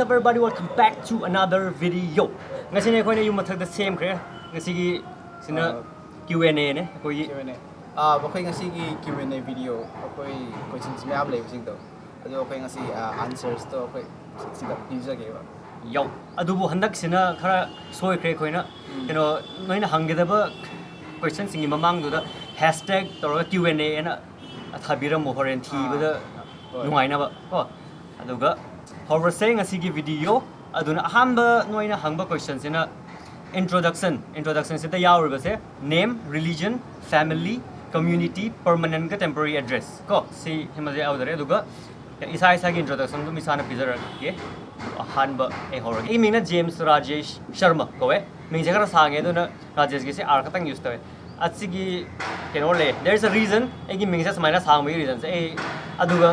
up everybody, welcome back to another video. Ngasi ne khoi ne yum mathak da same khre. Ngasi gi sina Q&A ne khoi Q&A บ่ค่อยngasi gi Q&A video ค่อย questions ไม่อัพเลยจริงตัวแล้วค่อยngasi answers ตัวค่อยสิกับ user เกว่า yo adubu handak sina khara soi khre khoi na noina hangedaba question singi mamang du da hashtag tor Q&A na athabira mo horen thi bada nungai na ba ko aduga however saying ngasi gi video aduna ahamba noina hangba question sina introduction sida yaur se name religion family community permanent ka temporary address ko si himaje audare aduga isa gi introduction dum isana pizar ke hanba horror e mingna James Rajesh Sharma ko ming jagara sange duna Rajesh gi se ar khatang use toy atsigi kenole there's a reason egi ming sa smaina sang mai reason e aduga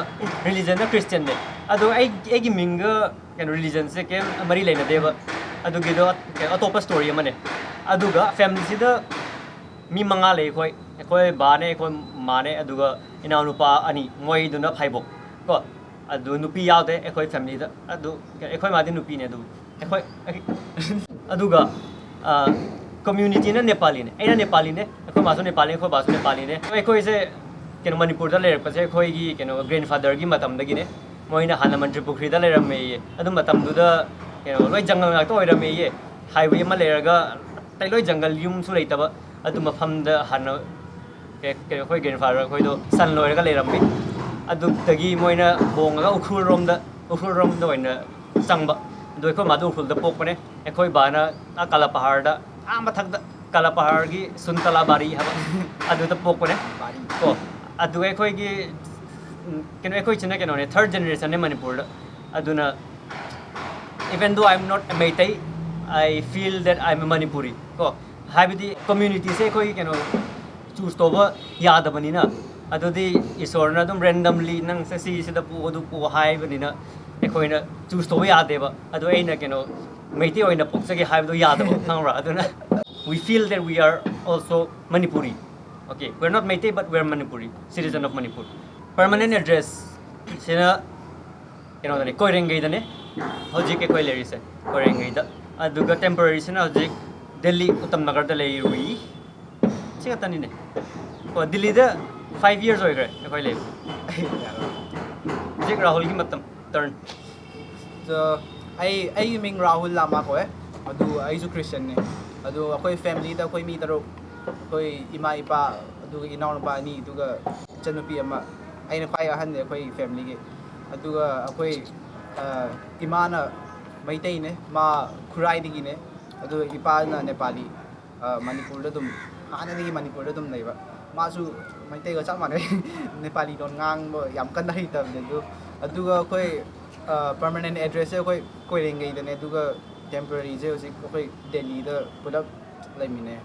religion na Christian ne adu egi minga ken religion se kem mari leina deba adugi do atopa story amane aduga family sida mi manga le khoi ba ne khoi ma ne aduga ina nupa ani ngoi duna phaibok ko adu nupi yaude khoi family da adu khoi ma din nupi ne adu khoi aduga community na Nepali ne aina Nepali ne khoi ma so Nepali khoi ba so Nepali ne khoi se keno Manipur da le pa se khoi gi keno grandfather gi matam da gi ne moina hana mantri pukri da le ram me adu matam du da keno loi jungle na to ira me ye highway ma le ga tai loi jungle yum su lei ta ba adu mafam da hana ke khoi grandfather khoi do san loi ga le ram me adu tagi moina bong ga ukhul rom da oina changba doi khoi ma du ukhul da pok pa ne khoi ba na akala pahar da mathak da kala pahar gi suntala bari ha adu da pok pa ne ko adu khoi gi keno khoi china keno ne third generation ne Manipur da aduna even though I'm not a Meitei I feel that I'm a Manipuri ko habidi community se khoi keno choose to ba yada bani na adudi isor na dum randomly nang sa si da pu hai bani na khoi na choose to yade ba adu ai na keno Meitei oina poksa ge hai do yada ba nang ra aduna we feel that we are also Manipuri. Okay, we're not Meitei but we're Manipuri, citizen of Manipur. Permanent address sina the Koirengai da ne hojik koi leri se Koirengai da aduga temporary sina hojik Delhi Uttam Nagar da lei rui singa tani ne ko Delhi da 5 years oi gre koi le jik Rahul gi matam turn so ai ming Rahul Lama ko adu ai su Christian ne adu akoi family da koi mi taro koi ima ipa adu inaw pa ni duga chanupi ama aina khwai ahan ne khoi family ge aduga akoi imana Meitei ne ma khurai digi ne adu ipa na Nepali Manipur da dum hana digi Manipur da dum leiba ma su Meitei ga chak ma ne Nepali don ngang bo yam kan dai tam ne du aduga khoi permanent address khoi Koirengai da ne aduga temporary je usi khoi Delhi da pulap laimine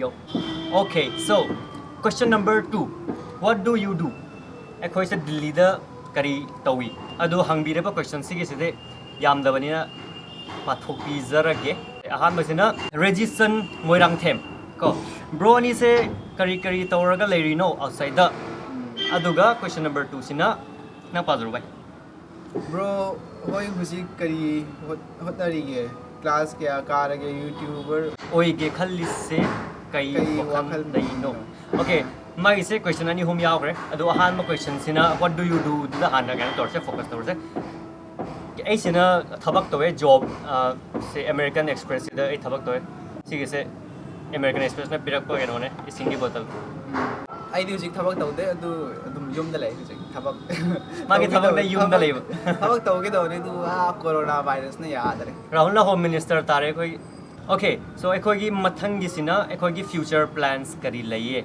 yo okay so question number 2 what do you do khoi se Delhi da kari tawi adu hangbire pa question sige side yamdabani na pathopi zarage ahan basina register moirang them ko bro ni se kari tawraga leirino outside da aduga question number 2 sina na pazru bai bro hoi husi kari hotari ge class kya karage youtuber oi ge khalli se kai wakhal daino okay mai se question ani hum yaw kre adu ahan ma question sina what do you do da han ga tor se focus tor se ai sina thabak to job se American Express da ai thabak to sige se American Express na pirak ko eno ne singi bottle ai di hujik thabak tawde adu adum yum da lai hujik thabak magi thabak da yum da lai thabak tawge do ne du corona virus na yaad re Rahul na home minister tare koi okay so ekoi gi mathang gi sina ekoi gi future plans kari laiye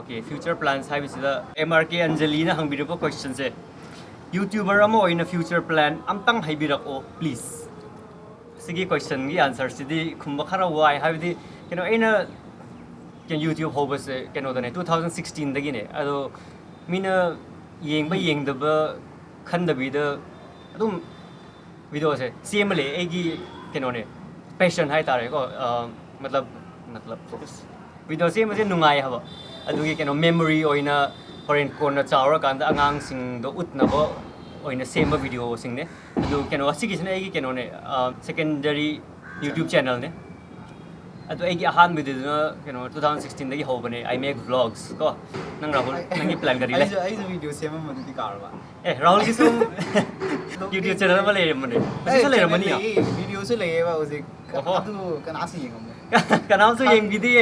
okay future plans hai bisida MRK Anjali na hangbiro question se YouTuber amo oina future plan amtang haibirak o please sigi question gi answer sidi khumba khara wai habidi aina ken YouTube hoba se da ne 2016 dagi ne ado mina yengda ba khanda bi da adum video se CML egi ne passion hai tare ko matlab video se ma se nungai haba adugi memory oina foreign corner chawra kan da angang sing do utna bo oina same video sing ne adu keno asigi sine egi keno ne secondary YouTube channel ne adu egi ahan video na keno 2016 dagi hobane I make vlogs ko nang Rahul nangi plan kari le ai video same madudi karwa Rahul ki sum YouTube channel ma le mane sa le mani ya video se le ba ose adu kana si ngam kanam su yeng bidi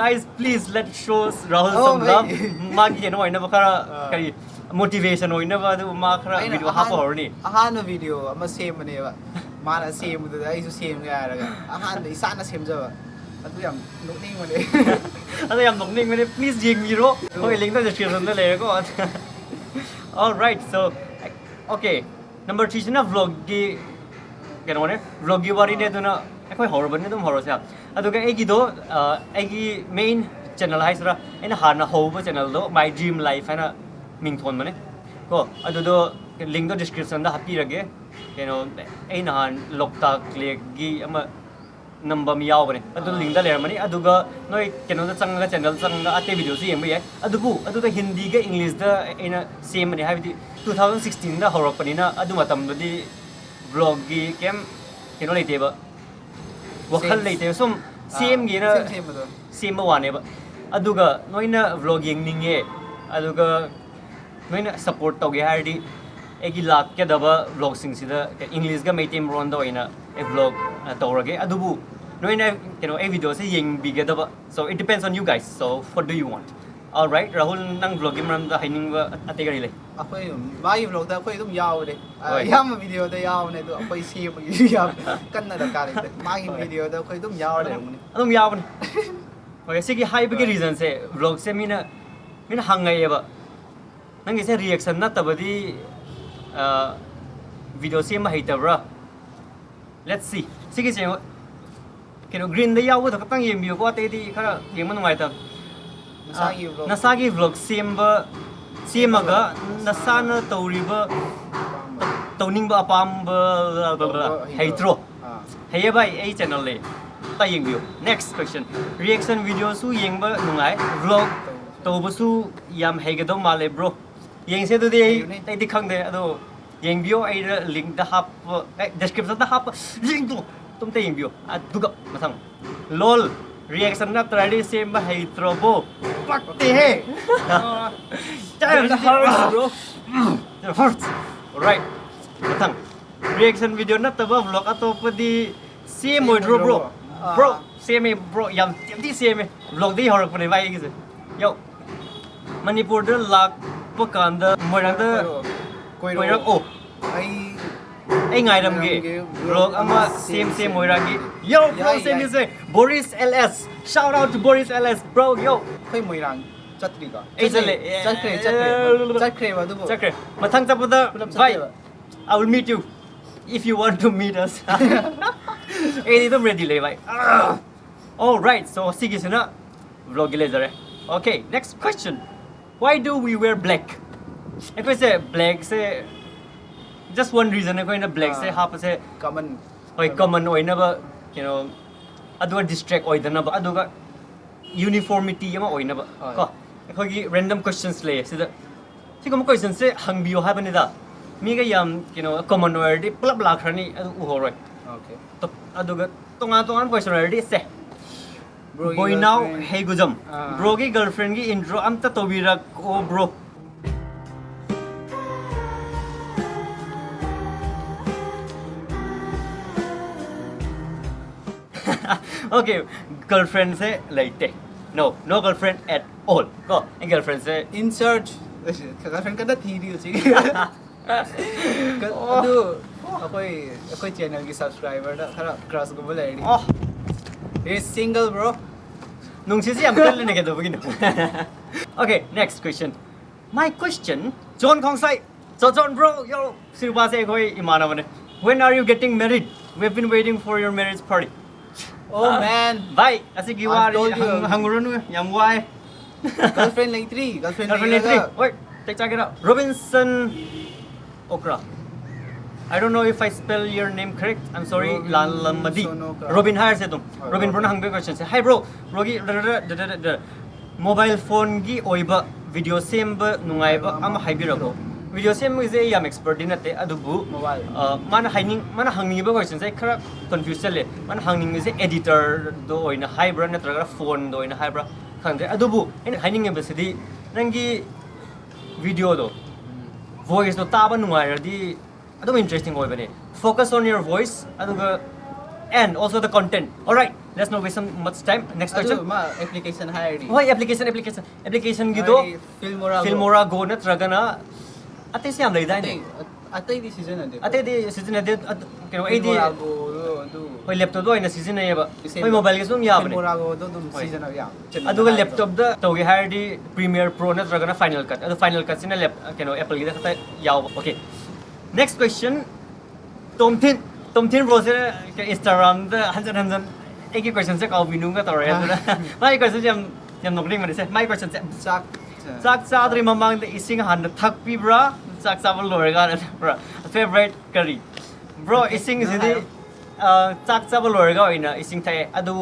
guys please let's show Rahul some love magi keno oina bakara kari motivation oina ba adu ma khara video ha por ni ahan video ama same ne ba mana same du ai su same ga ra ahan isana same ja ba adu yam nokning ma ne adu yam nokning ma ne please yeng mi ro hoi link da description da le ko all right so okay number 3 sina vlog gi keno ne vlog gi wari ne duna akhoi horror ban ne dum horror sa adu ga egi do egi main channel hai sara ena hana ho ba channel do my dream life ana ming thon mane ko adu do link do description da happy rage keno ena han loktak lek gi ama number mi yaw bane adu link da le mani adu ga noi keno da changa channel changa ate video si yemba yai adu da hindi ga english da ena same mane habi 2016 da horok panina adu matam di vlog gi kem keno leite ba wakhal leite sum same gi na same ba wane ba adu ga noina vlog yeng ninge adu ga noina support toge hardi egi lak ke daba vlog sing sida english ga maitem ron da oina e vlog tawrage adubu noina a video se yeng bige daba so it depends on you guys so what do you want all right Rahul nang vlog imram da haining ba ate gari le akhoi mai vlog da akhoi dum yaw de yam video da yaw ne do akhoi same gi yaw kan na da kare de mai video da akhoi dum yaw de adum yaw ne okay sigi high big reason se vlog se mina hangai ba nang ise reaction na tabadi video se ma haitabra let's see sigi se keno green da yaw da katang yem bio ko ate di khara yem man ngai ta nasagi vlog semba semaga nasana tawriba tawning ba apam ba haitro hey bai ai channel le ta yeng bio next question reaction video su yeng ba nungai vlog tawba su yam hegado male bro yeng se du de ai di khang de ado yeng bio ai link da hap description da hap link tu tum te yeng bio aduga masang lol reaction na tradi same ba haitro bo pakte he the hurts bro the hurts alright matang reaction video na taba vlog atop di same bro bro same bro yam di same vlog di horak pare vai gi yo manipur da lak pakanda moirang da koirak oh ai ngai ram ge vlog ama same moirang gi yo bro same is Boris LS shout out to Boris LS bro yo khoi moirang chatri ka ai chale chakre ba du chakre mathang chapada bye I will meet you if you want to meet us ai ni dum ready le bhai all right so sige sina vlog le jare okay next question why do we wear black I say black se just one reason I na black se half se common oina ba adu distract oidana ba adu ga uniformity yama oina ba ko akhoi random questions le sida sigum questions se hangbio ha bani da mi ga yam common word di plap la khrani adu uhoroi okay to adu ga tongan question already se boy now hey gujam bro gi girlfriend gi intro amta tobira ko bro okay girlfriend se laite no girlfriend at all go girlfriend se insert girlfriend kada thi di chi adu akoi channel ki subscriber da thara crush go bole ri oh is single bro nung si am kal ne ke do begin okay next question my question John Kongsai so John bro yo sirba se koi imana bane when are you getting married we've been waiting for your marriage party oh man bye asigi wari hangurun yam wai girlfriend like 3 wait check it out Robinson Okra I don't know if I spell your name correct I'm sorry Lalamadi Robin hire se tum Robin bro na hangbe question se hi bro rogi mobile phone gi oiba video same ba nungai ba am haibirako video ꯁꯦꯝꯕꯒꯤꯁꯦ ꯑꯩ ꯌꯥꯝ expert ꯗꯤ ꯅꯠꯇꯦ ꯑꯗꯨꯕꯨ Mobile. mana hangniba question sai khara confuse chale mana hangning se editor do oina hybra natraga phone do oina hybra khangde adubu ina hangning be sidi nangi video do voice do taba nuairadi adum interesting oi bane focus on your voice aduga and also the content all right let's not waste some much time next question ma application hire why application gido filmora go natraga na ate se am leida ni atay di season ade ate di season ade keno ai di do hoi laptop do ina season ai ba hoi mobile ge sum ya ba Filmorago do dum season ya aduga laptop da togi hire di premiere pro natraga na final cut adu final cut sina keno apple gi da khata yaw okay next question tomthin bro se instagram da hanjan eki question se kaw binu ga tore adu mai question jam nokring ma se mai question se sak sadri mamang da ising han thak pi bra sak sabal lorga na bra favorite curry bro ising sidi sak sabal lorga ina ising thai adu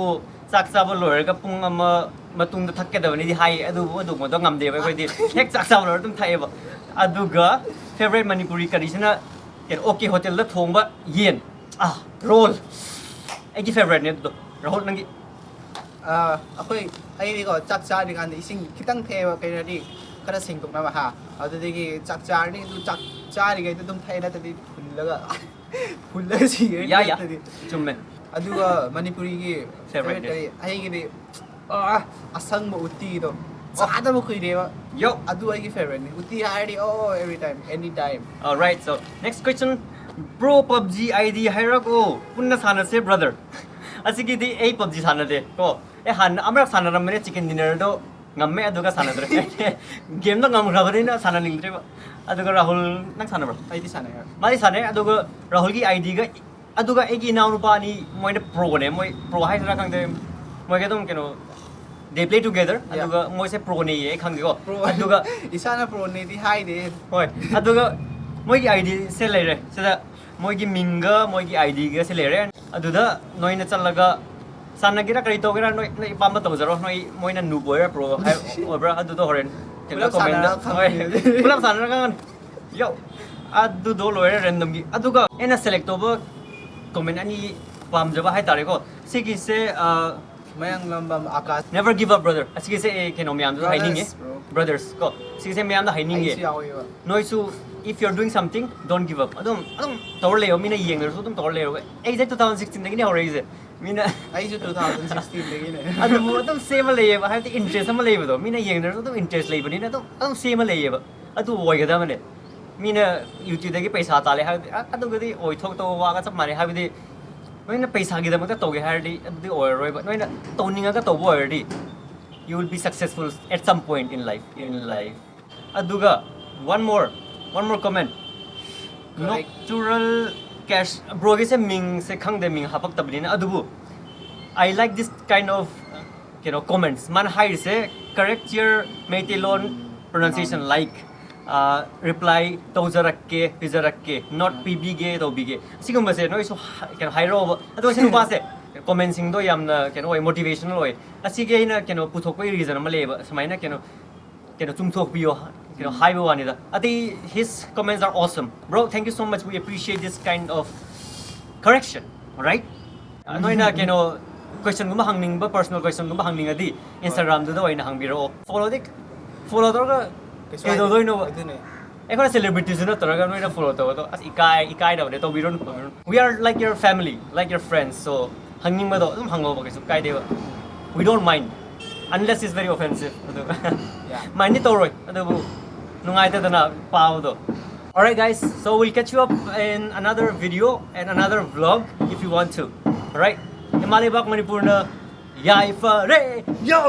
sak sabal lorga pung ama matung da thakke da ni di hai adu mo do ngam de bai koi di hek sak sabal lor tum thai ba aduga favorite manipuri curry sina ken okay hotel da thongba yen roll egi favorite ne do roll nangi akoy ay ko chak cha ri kan ising kitang theba kay na di kada singtok na ha adudigi chak cha ni du chak cha ri gay dum thai na tadi phullaga si ya chumme aduga manipuri gi Favorite kay ay gi asang mo uti do ada mo kuy dewa yo adu ay gi favorite ni uti hari every time anytime all right so next question bro PUBG ID hairako punna sana se brother asigi di a PUBG sana de ko han amra sana ramne chicken dinner do ngamme aduga sana dre game do ngam rabari na sana ningdre ba aduga rahul nang sana bro ay di sana ya mari sana aduga rahul gi ID ga aduga egi naw nu pa ni moine pro ne moi pro hai sara kang de moi ga dum keno they play together aduga moi se pro ne ye khang ko aduga isana pro ne di hai de hoi aduga moi gi ID se le re se moi gi minga moi gi ID ga se le re aduda noi na chalaga sanagira kari to gira noi ipamba to zaro noi moi na nu boy pro hai obra adu to horen tela comment hoi pulam sana kan yo adu do loire random gi aduga ena select over comment ani pam jaba hai tare ko sigi se mayang lambam akas never give up brother asigi se keno myam do hiding e brothers ko sigi se myam da hiding e noi su if you're doing something don't give up adum tor leo mina yeng der su dum tor leo ai 2016 dagi ne hore is mina ai ju 2016 dagi ne adum same leo ba have the interest am leo do mina yeng der su dum interest leo ni na adum same leo ba adu oi ga da mane mina youtube dagi paisa ta le ha adu gadi oi thok to wa ga chap mane ha bi noina paisa gi da ma to ge ha ri adu oi roi ba noina to ninga ga to bo ri you will be successful at some point in life aduga one more comment nocturnal cash bro ge se ming se khang de ming hapak tabli na adubu I like this kind of comments man hide se correct your metilon pronunciation like reply tozarakke hizarakke not pb ge to bige sigum se no so hairo adu se ba se comments sing do yamna oi motivational oi asige ina puthok oi reason ma leba samaina chumthok biyo high one ida ati his comments are awesome bro thank you so much we appreciate this kind of correction all right noina question guma hangning ba personal question guma hangning adi instagram do oina hangbiro follow do ga kedo do no ekora celebrities na toraga noina follow to as ikai da to biron we are like your family like your friends so hangning ma do hango ba kesu kai de we don't mind unless it's very offensive yeah mind to roi adu nungai ta na pao do all right guys so we'll catch you up in another video and another vlog if you want to all right Himalaya Bak Manipur na yai fa re yo